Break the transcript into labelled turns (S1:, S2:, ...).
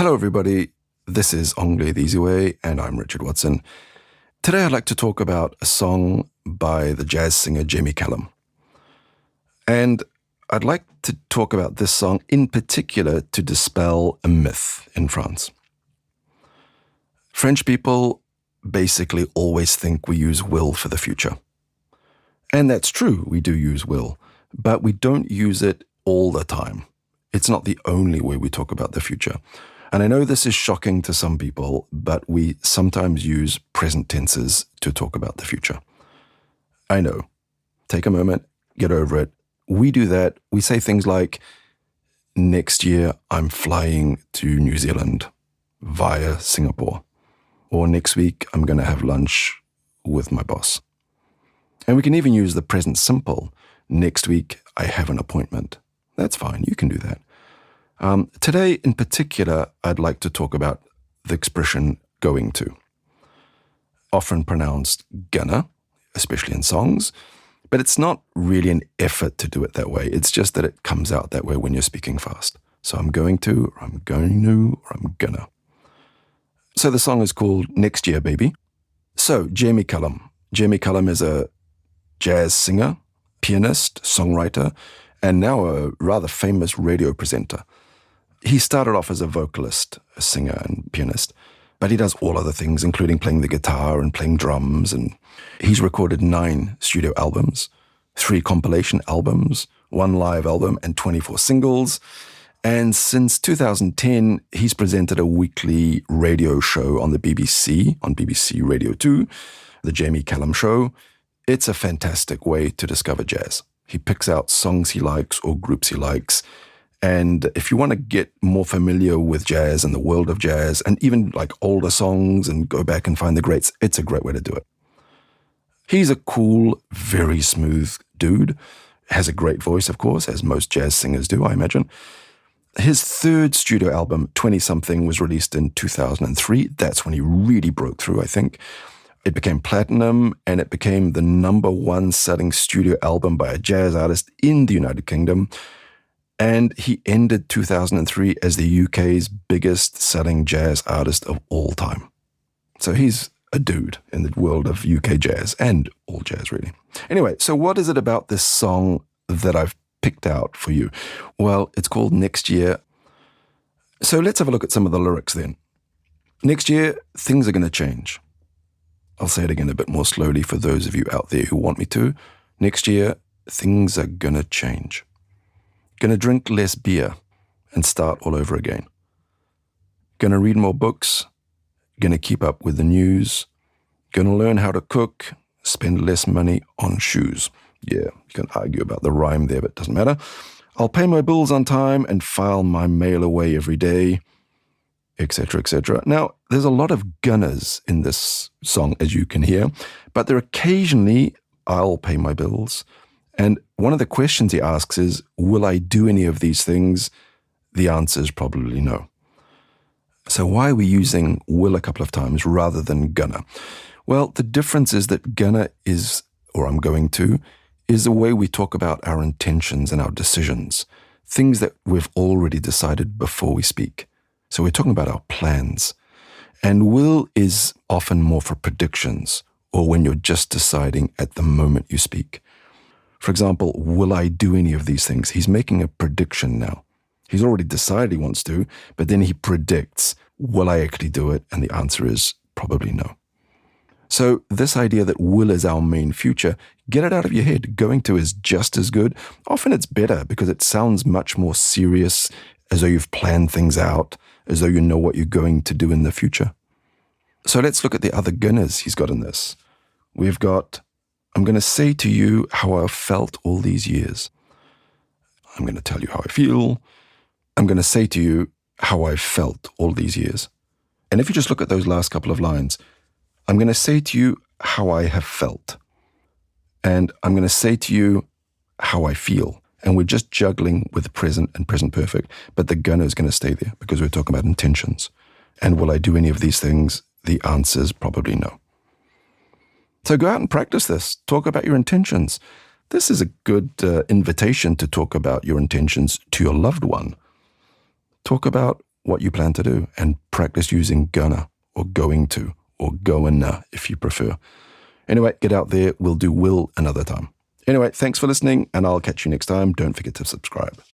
S1: Hello everybody, this is Anglais the Easy Way and I'm Richard Watson. Today I'd like to talk about a song by the jazz singer Jamie Cullum. And I'd like to talk about this song in particular to dispel a myth in France. French people basically always think we use will for the future. And that's true, we do use will, but we don't use it all the time. It's not the only way we talk about the future. And I know this is shocking to some people, but we sometimes use present tenses to talk about the future. I know. Take a moment, get over it. We do that. We say things like, next year I'm flying to New Zealand via Singapore. Or next week I'm going to have lunch with my boss. And we can even use the present simple. Next week I have an appointment. That's fine. You can do that. Today, in particular, I'd like to talk about the expression going to. Often pronounced gonna, especially in songs, but it's not really an effort to do it that way. It's just that it comes out that way when you're speaking fast. So I'm going to, or I'm going to, or I'm gonna. So the song is called Next Year, Baby. So Jamie Cullum. Jamie Cullum is a jazz singer, pianist, songwriter, and now a rather famous radio presenter. He started off as a vocalist, a singer and pianist, but he does all other things, including playing the guitar and playing drums. And he's recorded 9 studio albums, 3 compilation albums, 1 live album, and 24 singles. And since 2010, he's presented a weekly radio show on the BBC, on BBC Radio 2, the Jamie Cullum Show. It's a fantastic way to discover jazz. He picks out songs he likes or groups he likes. And if you want to get more familiar with jazz and the world of jazz, and even like older songs and go back and find the greats, it's a great way to do it. He's a cool, very smooth dude. Has a great voice, of course, as most jazz singers do, I imagine. His 3rd studio album, 20-something, was released in 2003. That's when he really broke through, I think. It became platinum, and it became the #1 selling studio album by a jazz artist in the United Kingdom. And he ended 2003 as the UK's biggest selling jazz artist of all time. So he's a dude in the world of UK jazz and all jazz, really. Anyway, so what is it about this song that I've picked out for you? Well, it's called Next Year. So let's have a look at some of the lyrics then. Next year, things are going to change. I'll say it again a bit more slowly for those of you out there who want me to. Next year, things are going to change. Gonna drink less beer and start all over again. Gonna read more books. Gonna keep up with the news. Gonna learn how to cook. Spend less money on shoes. Yeah, you can argue about the rhyme there, but it doesn't matter. I'll pay my bills on time and file my mail away every day, etc., etc. Now, there's a lot of gunners in this song, as you can hear, but there occasionally, I'll pay my bills. And one of the questions he asks is, will I do any of these things? The answer is probably no. So why are we using will a couple of times rather than gonna? Well, the difference is that gonna is, or I'm going to, is the way we talk about our intentions and our decisions, things that we've already decided before we speak. So we're talking about our plans. And will is often more for predictions, or when you're just deciding at the moment you speak. For example, will I do any of these things? He's making a prediction now. He's already decided he wants to, but then he predicts, will I actually do it? And the answer is probably no. So this idea that will is our main future, get it out of your head. Going to is just as good. Often it's better because it sounds much more serious, as though you've planned things out, as though you know what you're going to do in the future. So let's look at the other gunners he's got in this. We've got, I'm going to say to you how I've felt all these years. I'm going to tell you how I feel. I'm going to say to you how I've felt all these years. And if you just look at those last couple of lines, I'm going to say to you how I have felt. And I'm going to say to you how I feel. And we're just juggling with the present and present perfect. But the gunner is going to stay there because we're talking about intentions. And will I do any of these things? The answer is probably no. So go out and practice this. Talk about your intentions. This is a good invitation to talk about your intentions to your loved one. Talk about what you plan to do and practice using gonna or going to or goinna if you prefer. Anyway, get out there. We'll do will another time. Anyway, thanks for listening, and I'll catch you next time. Don't forget to subscribe.